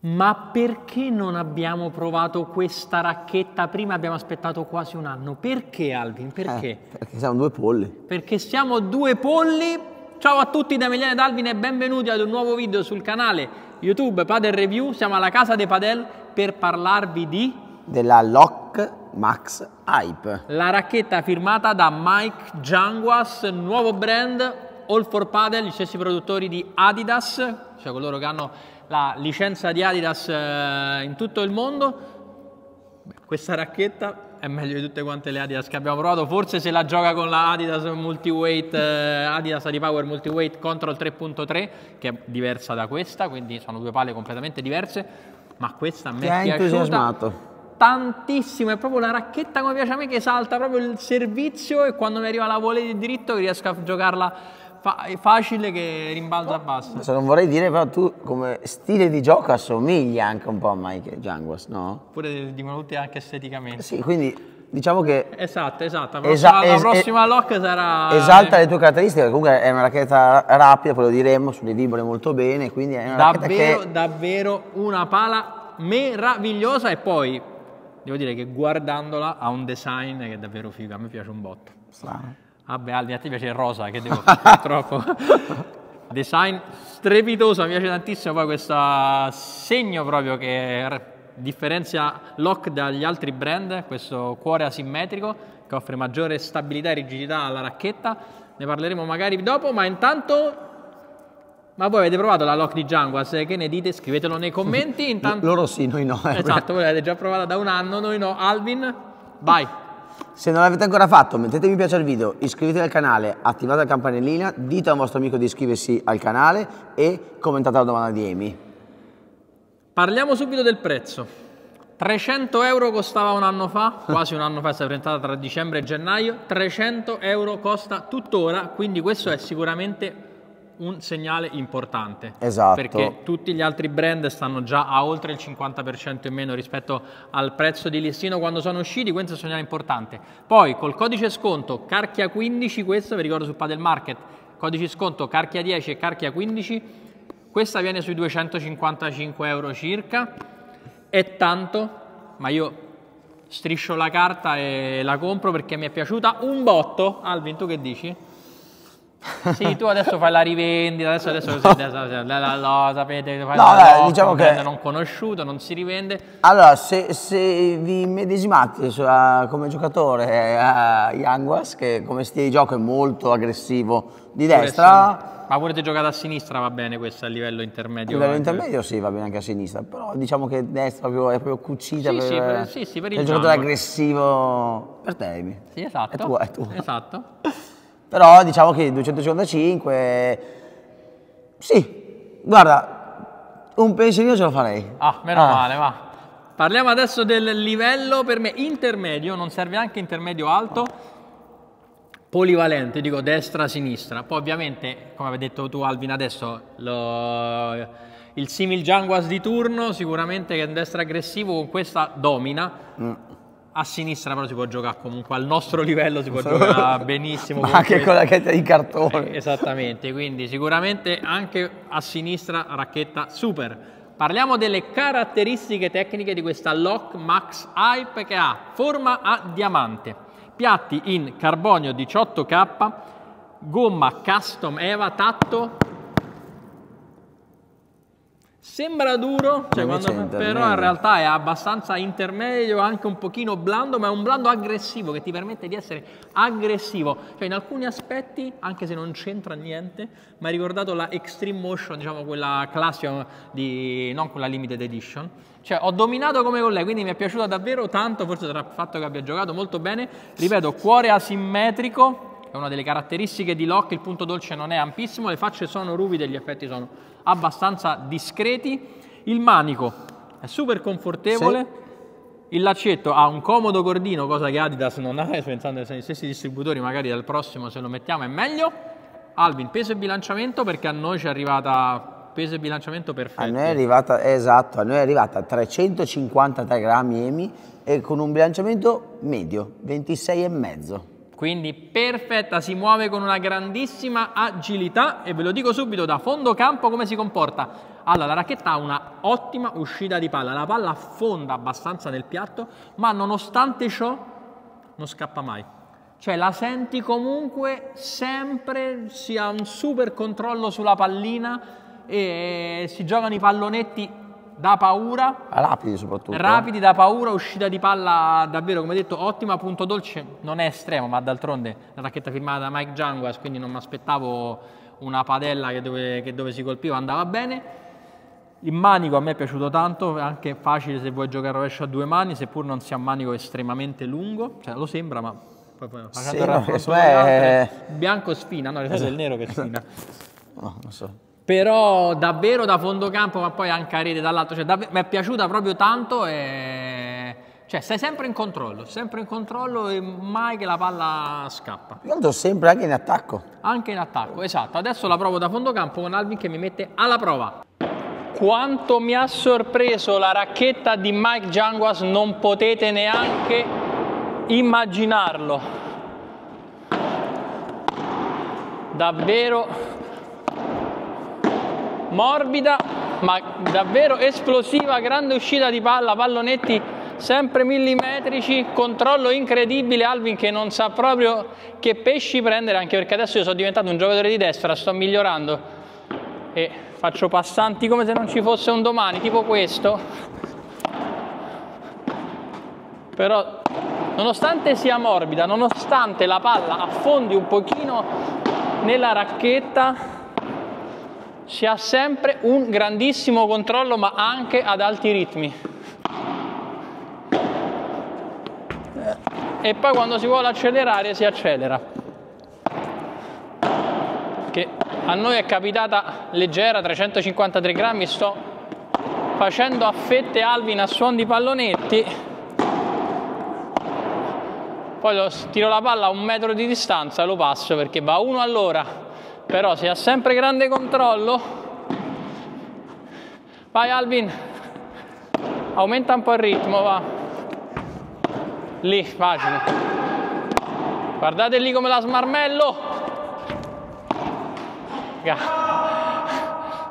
Ma perché non abbiamo provato questa racchetta prima? Abbiamo aspettato quasi un anno. Perché, Alvin? Perché? Perché siamo due polli. Perché siamo due polli. Ciao a tutti da Emiliano ed Alvin e benvenuti ad un nuovo video sul canale YouTube Padel Review. Siamo alla casa dei Padel per parlarvi della Lock Max Hype. La racchetta firmata da Mike Janguas, nuovo brand, All for Padel, gli stessi produttori di Adidas, cioè coloro che hanno la licenza di Adidas in tutto il mondo. Questa racchetta è meglio di tutte quante le Adidas che abbiamo provato, forse se la gioca con la Adidas Multiweight, Adidas AdiPower Multiweight Control 3.3, che è diversa da questa, quindi sono due palle completamente diverse, ma questa a me è piaciuta tantissimo. È proprio la racchetta come piace a me, che salta proprio il servizio e quando mi arriva la volée di diritto riesco a giocarla facile che rimbalza bassa. Se non vorrei dire, però tu come stile di gioco assomigli anche un po' a Mike Janguas, no? Pure diminuti anche esteticamente. Sì, quindi diciamo che... Esatto. La prossima lock sarà... Esalta le tue caratteristiche, comunque è una racchetta rapida, poi lo diremo, sulle vibre molto bene, quindi è una racchetta che... Davvero una pala meravigliosa, e poi devo dire che guardandola ha un design che è davvero figo, a me piace un botto. Strano. Vabbè, Alvin, a te piace il rosa, che devo fare? Troppo. Design strepitoso, mi piace tantissimo poi questo segno proprio che differenzia Lock dagli altri brand, questo cuore asimmetrico che offre maggiore stabilità e rigidità alla racchetta. Ne parleremo magari dopo, ma intanto... Ma voi avete provato la Lock di Janguas? Che ne dite? Scrivetelo nei commenti. Intanto... Loro sì, noi no. Esatto, voi l'avete già provata da un anno, noi no. Alvin, vai! Se non l'avete ancora fatto, mettete mi piace al video, iscrivetevi al canale, attivate la campanellina, dite a un vostro amico di iscriversi al canale e commentate la domanda di Amy. Parliamo subito del prezzo. 300 euro costava un anno fa, quasi un anno fa, è stata presentata tra dicembre e gennaio. 300 euro costa tuttora, quindi questo è sicuramente un segnale importante. Esatto. Perché tutti gli altri brand stanno già a oltre il 50% in meno rispetto al prezzo di listino quando sono usciti. Questo è un segnale importante. Poi col codice sconto Carchia15, questo vi ricordo su Padel Market, codice sconto Carchia10 e Carchia15, questa viene sui 255 euro circa. È tanto, ma io striscio la carta e la compro perché mi è piaciuta un botto. Alvin, tu che dici? Sì, tu adesso fai la rivendita, adesso sapete, fai diciamo che non conosciuto, non si rivende. Allora, se vi medesimate come giocatore a Janguas, che come stile di gioco è molto aggressivo di destra... Ma pure se giocate a sinistra va bene, questo a livello intermedio. A livello intermedio sì, va bene anche a sinistra, però diciamo che destra è proprio cucita per il giocatore aggressivo per te, Amy. Sì, esatto. È tuo. Esatto. Però diciamo che 255, sì, guarda, un pensierino ce lo farei. Ah, meno male, va. Parliamo adesso del livello, per me intermedio, non serve anche intermedio alto, polivalente, dico destra-sinistra. Poi ovviamente, come avevi detto tu Alvin adesso, il simil Janguas di turno, sicuramente che è in destra aggressivo, con questa domina. A sinistra però si può giocare comunque al nostro livello, si può giocare benissimo. Ma anche con la racchetta di cartone. Esattamente, quindi sicuramente anche a sinistra racchetta super. Parliamo delle caratteristiche tecniche di questa Lock Max Hype, che ha forma a diamante, piatti in carbonio 18K, gomma custom EVA tatto. Sembra duro, cioè però in realtà è abbastanza intermedio, anche un pochino blando, ma è un blando aggressivo che ti permette di essere aggressivo. Cioè in alcuni aspetti, anche se non c'entra niente, mi ha ricordato la Extreme Motion, diciamo quella classica, non quella Limited Edition. Cioè ho dominato come con lei, quindi mi è piaciuta davvero tanto, forse sarà il fatto che abbia giocato molto bene. Ripeto, cuore asimmetrico. È una delle caratteristiche di Lock, il punto dolce non è ampissimo, le facce sono ruvide, gli effetti sono abbastanza discreti. Il manico è super confortevole, sì. Il laccetto ha un comodo cordino, cosa che Adidas non ha, pensando agli stessi distributori, magari dal prossimo se lo mettiamo è meglio. Alvin, peso e bilanciamento, perché a noi ci è arrivata peso e bilanciamento perfetto. A noi è arrivata, esatto, a noi è arrivata a 353 grammi Amy e con un bilanciamento medio, 26,5. Quindi perfetta, si muove con una grandissima agilità e ve lo dico subito da fondo campo come si comporta. Allora, la racchetta ha una ottima uscita di palla, la palla affonda abbastanza nel piatto, ma nonostante ciò non scappa mai. Cioè la senti comunque sempre, si ha un super controllo sulla pallina e si giocano i pallonetti da paura. Rapidi soprattutto. Rapidi da paura, uscita di palla davvero, come detto, ottima, punto dolce, non è estremo, ma d'altronde la racchetta firmata da Mike Janguas, quindi non mi aspettavo una padella che dove si colpiva andava bene. Il manico a me è piaciuto tanto, è anche facile se vuoi giocare a rovescio a 2 mani, seppur non sia un manico estremamente lungo, cioè lo sembra, ma poi facendo il raffronto con le altre, bianco sfina, no, è il nero che sfina. No, non so. Però davvero da fondo campo, ma poi anche a rete dall'alto, cioè mi è piaciuta proprio tanto e cioè stai sempre in controllo e mai che la palla scappa. Io sempre anche in attacco. Anche in attacco, esatto. Adesso la provo da fondo campo con Alvin che mi mette alla prova. Quanto mi ha sorpreso la racchetta di Mike Janguas non potete neanche immaginarlo. Davvero morbida, ma davvero esplosiva, grande uscita di palla, pallonetti sempre millimetrici, controllo incredibile. Alvin che non sa proprio che pesci prendere, anche perché adesso io sono diventato un giocatore di destra, sto migliorando e faccio passanti come se non ci fosse un domani, tipo questo. Però nonostante sia morbida, nonostante la palla affondi un pochino nella racchetta, si ha sempre un grandissimo controllo, ma anche ad alti ritmi. E poi quando si vuole accelerare si accelera. Che a noi è capitata leggera, 353 grammi, sto facendo a fette Alvin a suon di pallonetti. Poi tiro la palla a 1 metro di distanza, lo passo perché va 1 all'ora. Però si ha sempre grande controllo. Vai Alvin, aumenta un po' il ritmo, va. Lì, facile. Guardate lì come la smarmello.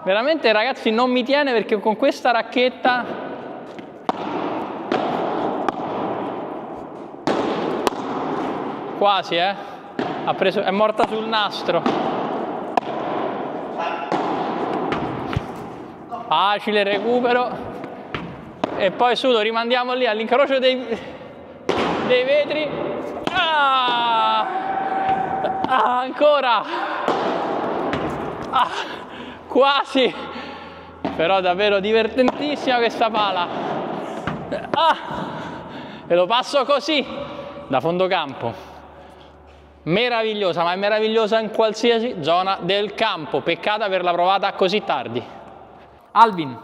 Veramente ragazzi non mi tiene perché con questa racchetta quasi, è morta sul nastro. Facile recupero e poi su lo rimandiamo lì all'incrocio dei vetri. Ancora quasi, però davvero divertentissima questa pala. E lo passo così da fondo campo. Meravigliosa, ma è meravigliosa in qualsiasi zona del campo. Peccato averla provata così tardi. Alvin,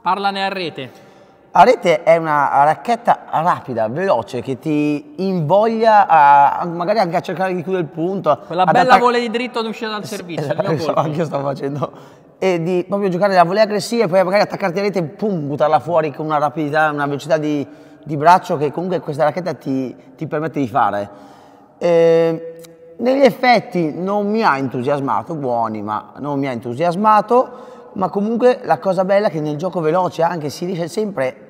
parlane a rete. A rete è una racchetta rapida, veloce, che ti invoglia magari anche a cercare di chiudere il punto. Quella bella volée di dritto d'uscita dal servizio. Anche io stavo facendo. E di proprio giocare la volée aggressiva e poi magari attaccarti a rete e pum, buttarla fuori con una rapidità, una velocità di braccio che comunque questa racchetta ti permette di fare. Negli effetti non mi ha entusiasmato, buoni, ma non mi ha entusiasmato. Ma comunque la cosa bella è che nel gioco veloce anche si riesce sempre,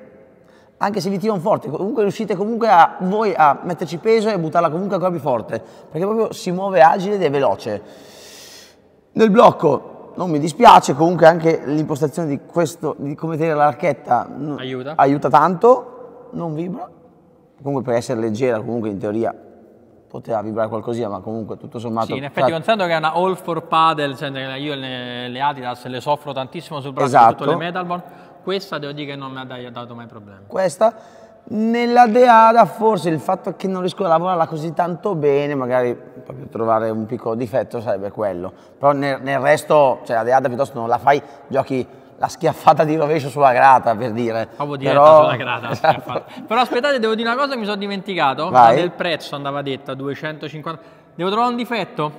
anche se vi tirano forte, comunque riuscite comunque voi a metterci peso e buttarla comunque ancora più forte, perché proprio si muove agile ed è veloce. Nel blocco non mi dispiace, comunque anche l'impostazione di questo, di come tenere la racchetta aiuta tanto, non vibra, comunque per essere leggera comunque in teoria poteva vibrare qualcosina, ma comunque tutto sommato... Sì, in effetti considerando che è una all for paddle, cioè io le Adidas le soffro tantissimo sul braccio, esatto. Tutte le Metalborn, questa devo dire che non mi ha dato mai problemi. Questa, nella Deada forse il fatto che non riesco a lavorarla così tanto bene, magari proprio trovare un piccolo difetto sarebbe quello, però nel resto, cioè la Deada piuttosto non la fai, giochi la schiaffata di rovescio sulla grata, per dire. Proprio diretta sulla grata, schiaffata. Però aspettate, devo dire una cosa, mi sono dimenticato. Del prezzo andava detta, 250. Devo trovare un difetto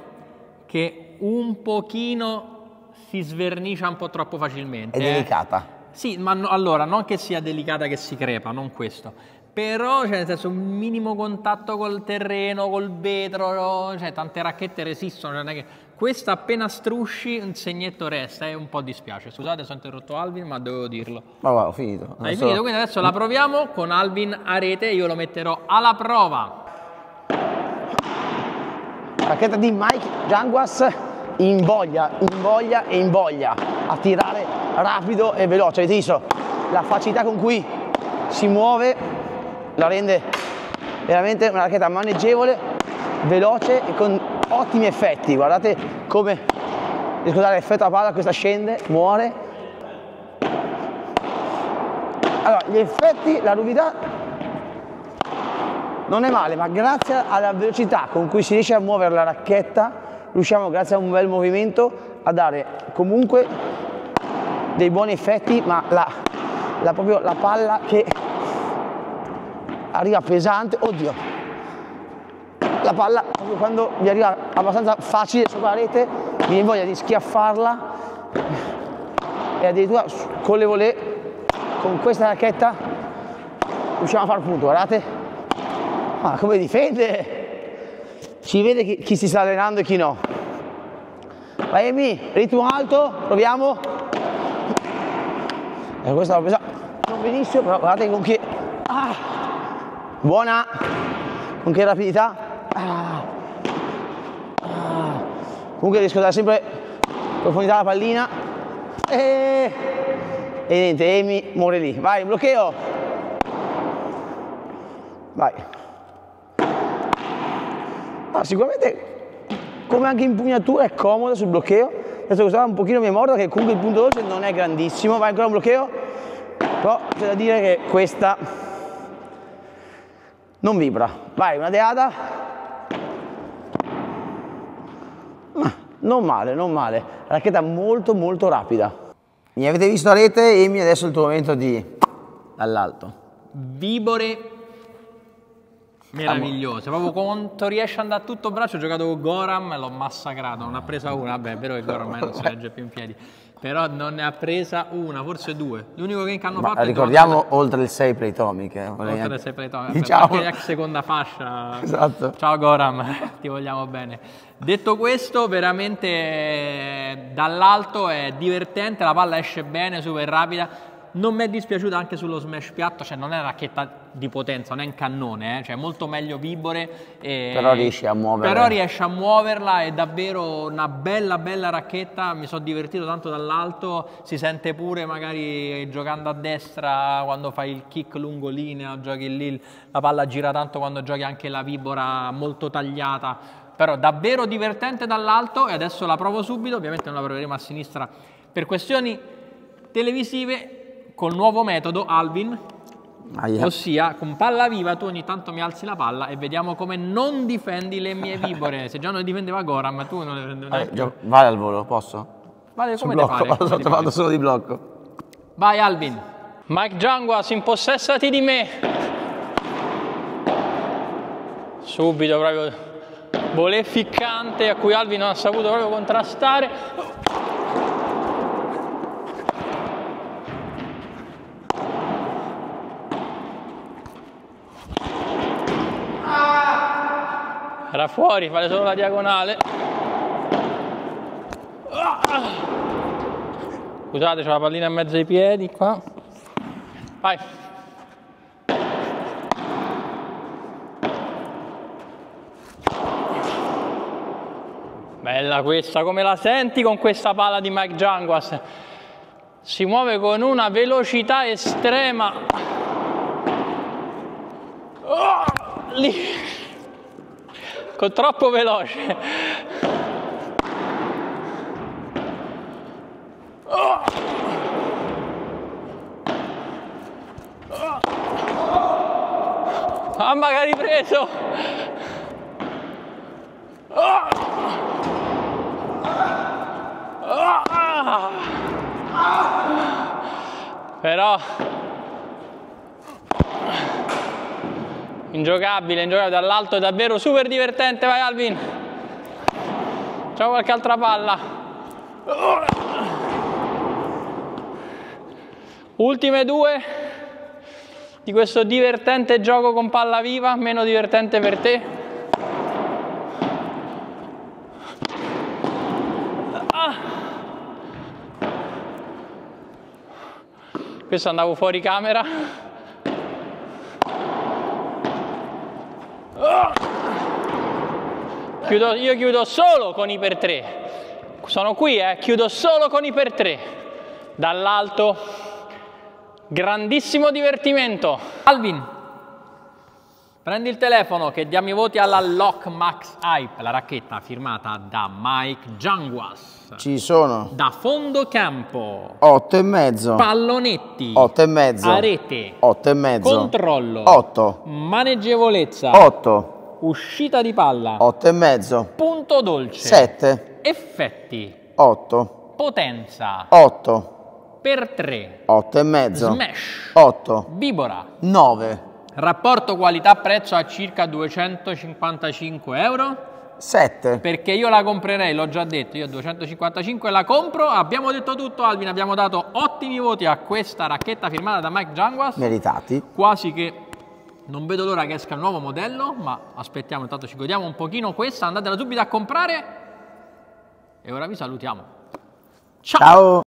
che un pochino si svernicia un po' troppo facilmente. È delicata. Sì, ma allora, non che sia delicata che si crepa, non questo. però cioè, nel senso un minimo contatto col terreno, col vetro, cioè tante racchette resistono, cioè, non è che questa appena strusci un segnetto resta e un po' dispiace. Scusate se ho interrotto Alvin, ma dovevo dirlo. Ma guarda, ho finito. Hai finito, quindi adesso la proviamo con Alvin a rete, io lo metterò alla prova. Racchetta di Mike Janguas, invoglia a tirare rapido e veloce. Avete visto la facilità con cui si muove, la rende veramente una racchetta maneggevole, veloce e con ottimi effetti. Guardate come riesco a dare effetto alla palla, questa scende, muore. Allora, gli effetti, la ruvidità non è male, ma grazie alla velocità con cui si riesce a muovere la racchetta, riusciamo grazie a un bel movimento a dare comunque dei buoni effetti, ma proprio la palla che arriva pesante, oddio, la palla quando mi arriva abbastanza facile sopra la rete mi viene voglia di schiaffarla e addirittura con le volée, con questa racchetta riusciamo a far punto, guardate. Ah, come difende, si vede chi si sta allenando e chi no. Vai Emi, ritmo alto, proviamo. Questa l'ho presa non benissimo, però guardate con che buona, con che rapidità. Comunque riesco a dare sempre profondità alla pallina e niente, Emi muore lì. Vai, bloqueo, vai. Sicuramente come anche impugnatura è comoda sul bloqueo. Adesso questa un pochino mi è morta, che comunque il punto dolce non è grandissimo. Vai ancora un bloqueo, però c'è da dire che questa non vibra. Vai, una deada, non male, non male, racchetta molto molto rapida. Mi avete visto a rete, Emi, adesso è il tuo momento di dall'alto. Vibore meravigliose, proprio quanto riesce ad andare tutto a braccio. Ho giocato con Goram e l'ho massacrato, non ha presa una, vabbè è vero che Goram non si regge più in piedi, però non ne ha presa una, forse due. L'unico che hanno fatto ricordiamo oltre il 6 playtomic. Oltre il 6 playtomic, diciamo. anche ex seconda fascia. Esatto. Ciao Goram, ti vogliamo bene. Detto questo, veramente dall'alto è divertente, la palla esce bene, super rapida. Non mi è dispiaciuta anche sullo smash piatto, cioè non è una racchetta di potenza, non è un cannone, cioè molto meglio Vibore. Però riesci a muoverla. Però riesce a muoverla, è davvero una bella racchetta, mi sono divertito tanto dall'alto, si sente pure magari giocando a destra quando fai il kick lungolinea, giochi lì, la palla gira tanto quando giochi anche la Vibora molto tagliata, però davvero divertente dall'alto e adesso la provo subito, ovviamente non la proveremo a sinistra per questioni televisive. Col nuovo metodo Alvin, ossia con palla viva tu ogni tanto mi alzi la palla e vediamo come non difendi le mie Vibore. Se già non difendeva Goram, ma tu non vai al volo, posso? Vale, come te pare? Vado solo di blocco. Vai Alvin. Mike Janguas, impossessati di me. Subito proprio volée ficcante a cui Alvin non ha saputo proprio contrastare. Era fuori, fare solo la diagonale. Scusate, c'ho la pallina in mezzo ai piedi qua. Vai. Bella questa, come la senti con questa palla di Mike Janguas? Si muove con una velocità estrema. Lì. Troppo veloce. Mamma che ha ripreso. Però ingiocabile dall'alto, è davvero super divertente. Vai Alvin, c'è qualche altra palla. Ultime due di questo divertente gioco con palla viva, meno divertente per te. Questo andavo fuori camera. Io chiudo solo con i per 3. Sono qui, chiudo solo con i per 3. Dall'alto, grandissimo divertimento. Alvin, prendi il telefono che diamo i voti alla Lock Max Hype, la racchetta firmata da Mike Janguas. Ci sono. Da fondo campo. 8,5. Pallonetti. 8,5. Arete. 8,5. Controllo. 8. Maneggevolezza. 8. Uscita di palla. 8,5. Punto dolce. 7. Effetti. 8. Potenza. 8. Per 3. 8,5. Smash. 8. Bibora. 9. Rapporto qualità-prezzo a circa 255 euro. 7. Perché io la comprerei, l'ho già detto, io a 255 la compro. Abbiamo detto tutto, Alvin, abbiamo dato ottimi voti a questa racchetta firmata da Mike Janguas. Meritati. Quasi che non vedo l'ora che esca il nuovo modello, ma aspettiamo, intanto ci godiamo un pochino questa, andatela subito a comprare. E ora vi salutiamo. Ciao! Ciao.